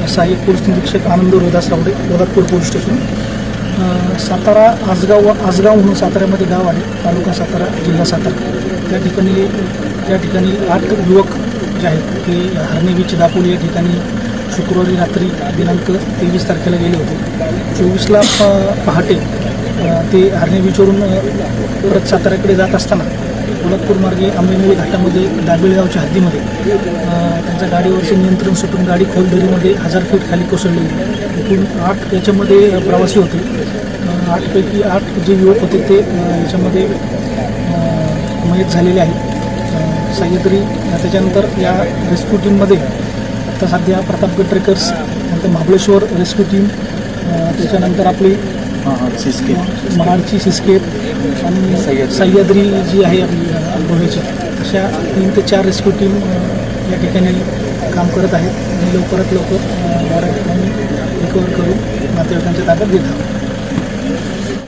सहाय्यक पोलीस निरीक्षक आनंद Rohidas Rowdy, Poladpur police station. Satara Assagao म्हणून साताऱ्यामध्ये गाव आहे, तालुका सातारा, जिल्हा सातारा. त्या ठिकाणी 8 युवक जे आहेत ते हरणे बीच दापोली या ठिकाणी शुक्रवारी रात्री दिनांक 23 तारखेला गेले होते. 24ला पहाटे ते हरणे बीचवरून परत साताऱ्याकडे जात असताना पोलादपूर मार्गे आंबेनळी घाटामध्ये दाबेळगावच्या हद्दीमध्ये त्यांच्या गाडीवरचे नियंत्रण सुटून गाडी खोल दरीमध्ये 1000 फीट खाली कोसळली. एकूण 8 याच्यामध्ये प्रवासी होते. 8 पैकी 8 जे युवक होते ते याच्यामध्ये मयत झालेले आहेत. सह्याद्री त्याच्यानंतर या रेस्क्यू टीममध्ये आता सध्या प्रतापगड ट्रेकर्स, नंतर महाबळेश्वर रेस्क्यू टीम, त्याच्यानंतर आपली महाडची सिस्केप आणि सह्याद्री जी आहे आपली गोव्याची, अशा 3 ते 4 रेस्क्यू टीम या ठिकाणी काम करत आहेत आणि लवकरात लवकर रिकवर करून नातेवाईकांच्या ताब्यात देत आहोत.